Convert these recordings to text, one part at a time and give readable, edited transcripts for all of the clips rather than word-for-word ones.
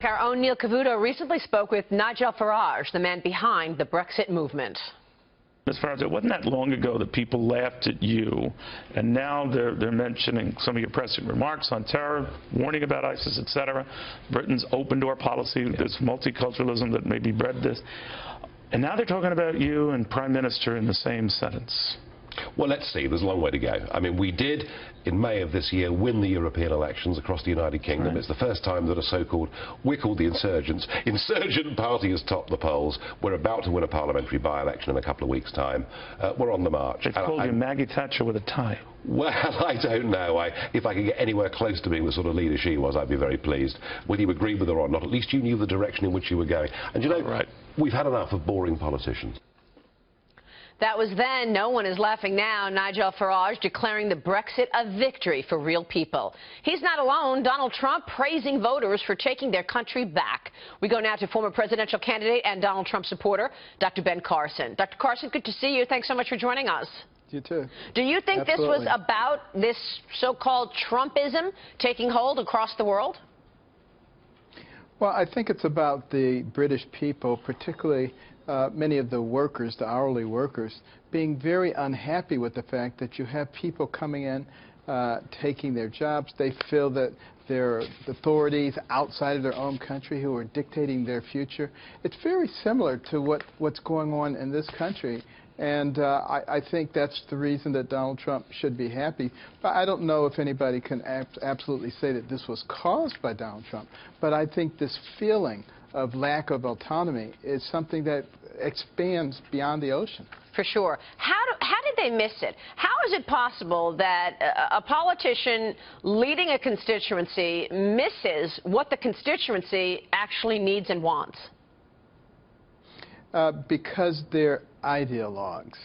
Our own Neil Cavuto recently spoke with Nigel Farage, the man behind the Brexit movement. As far as it wasn't that long ago that people laughed at you, and now they're mentioning some of your pressing remarks on terror, warning about ISIS, etc. Britain's open door policy, this multiculturalism that maybe bred this. And now they're talking about you and Prime Minister in the same sentence. Well, let's see. There's a long way to go. I mean, we did, in May of this year, win the European elections across the United Kingdom. Right. It's the first time that a so-called, we're called the insurgent party has topped the polls. We're about to win a parliamentary by-election in a couple of weeks' time. We're on the march. They've called you Maggie Thatcher with a tie. Well, I don't know. If I could get anywhere close to being the sort of leader she was, I'd be very pleased. Whether you agree with her or not, at least you knew the direction in which you were going. And you know, right. We've had enough of boring politicians. That was then. No one is laughing now. Nigel Farage declaring the Brexit a victory for real people. He's not alone. Donald Trump praising voters for taking their country back. We go now to former presidential candidate and Donald Trump supporter, Dr. Ben Carson. Dr. Carson, good to see you. Thanks so much for joining us. You too. Do you think Absolutely. This was about this so-called Trumpism taking hold across the world? Well, I think it's about the British people, particularly many of the workers, the hourly workers, being very unhappy with the fact that you have people coming in, taking their jobs. They feel that there are authorities outside of their own country who are dictating their future. It's very similar to what's going on in this country. And I think that's the reason that Donald Trump should be happy. But I don't know if anybody can absolutely say that this was caused by Donald Trump. But I think this feeling of lack of autonomy is something that expands beyond the ocean. For sure. How did they miss it? How is it possible that a politician leading a constituency misses what the constituency actually needs and wants? Because they're ideologues.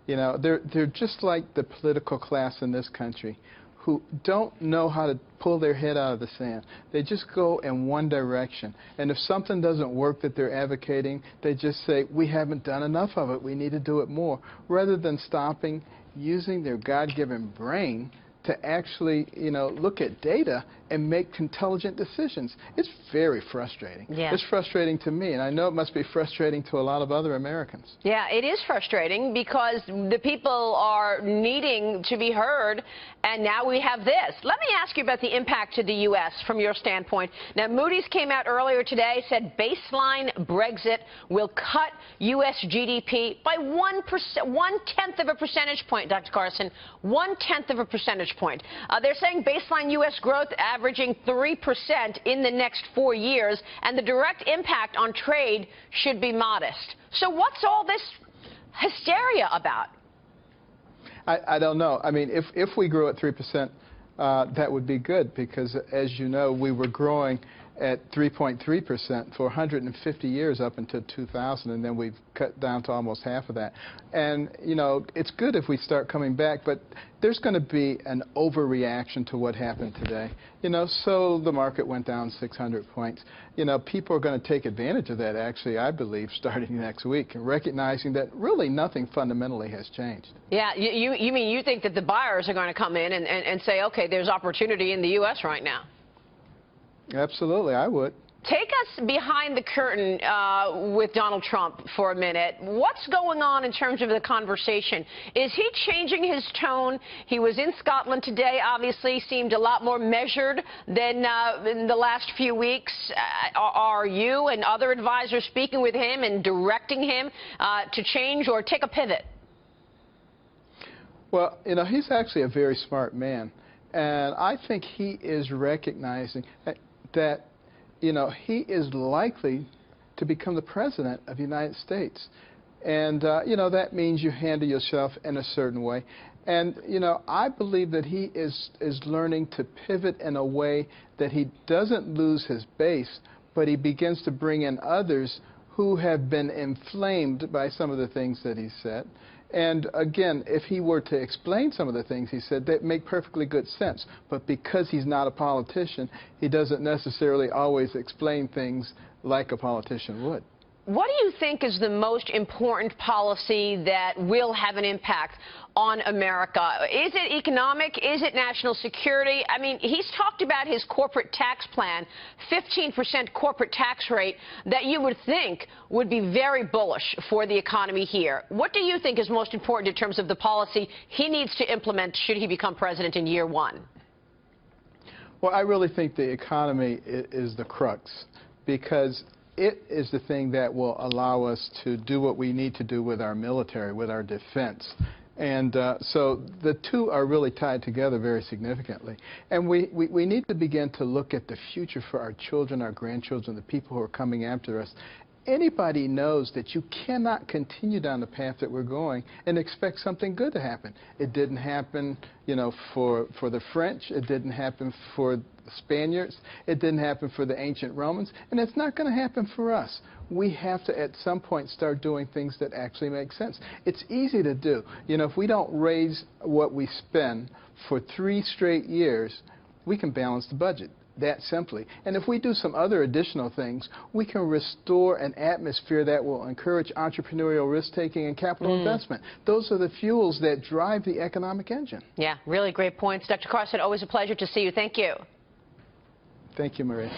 You know, they're just like the political class in this country who don't know how to pull their head out of the sand. They just go in one direction. And if something doesn't work that they're advocating, they just say, we haven't done enough of it, we need to do it more, rather than stopping, using their God-given brain to actually, you know, look at data and make intelligent decisions. It's very frustrating. Yeah. It's frustrating to me, and I know it must be frustrating to a lot of other Americans. Yeah, it is frustrating because the people are needing to be heard, and now we have this. Let me ask you about the impact to the U.S. from your standpoint. Now, Moody's came out earlier today, said baseline Brexit will cut U.S. GDP by 1/10 of a percentage point, Dr. Carson, 1/10 of a percentage point. They're saying baseline U.S. growth averaging 3% in the next 4 years, and the direct impact on trade should be modest. So what's all this hysteria about? I don't know. I mean, if we grew at 3%, that would be good, because, as you know, we were growing at 3.3% for 150 years up until 2000, and then we've cut down to almost half of that. And, you know, it's good if we start coming back, but there's going to be an overreaction to what happened today. You know, so the market went down 600 points. You know, people are going to take advantage of that, actually, I believe, starting next week, and recognizing that really nothing fundamentally has changed. Yeah, you mean you think that the buyers are going to come in and say, okay, there's opportunity in the U.S. right now? Absolutely, I would. Take us behind the curtain with Donald Trump for a minute. What's going on in terms of the conversation? Is he changing his tone? He was in Scotland today, obviously, seemed a lot more measured than in the last few weeks. Are you and other advisors speaking with him and directing him to change or take a pivot? Well, you know, he's actually a very smart man. And I think he is recognizing that, you know, he is likely to become the president of the United States. And, you know, that means you handle yourself in a certain way. And, you know, I believe that he is learning to pivot in a way that he doesn't lose his base, but he begins to bring in others who have been inflamed by some of the things that he said. And again, if he were to explain some of the things he said, that make perfectly good sense. But because he's not a politician, he doesn't necessarily always explain things like a politician would. What do you think is the most important policy that will have an impact on America? Is it economic? Is it national security? I mean, he's talked about his corporate tax plan, 15% corporate tax rate, that you would think would be very bullish for the economy here. What do you think is most important in terms of the policy he needs to implement should he become president in year one? Well, I really think the economy is the crux, because it is the thing that will allow us to do what we need to do with our military, with our defense. And so the two are really tied together very significantly. And we need to begin to look at the future for our children, our grandchildren, the people who are coming after us. Anybody knows that you cannot continue down the path that we're going and expect something good to happen. It didn't happen, you know, for the French. It didn't happen for the Spaniards. It didn't happen for the ancient Romans. And it's not going to happen for us. We have to, at some point, start doing things that actually make sense. It's easy to do. You know, if we don't raise what we spend for 3 straight years, we can balance the budget. That simply. And if we do some other additional things, we can restore an atmosphere that will encourage entrepreneurial risk-taking and capital investment. Those are the fuels that drive the economic engine. Yeah, really great points. Dr. Carson, always a pleasure to see you. Thank you. Thank you, Maria.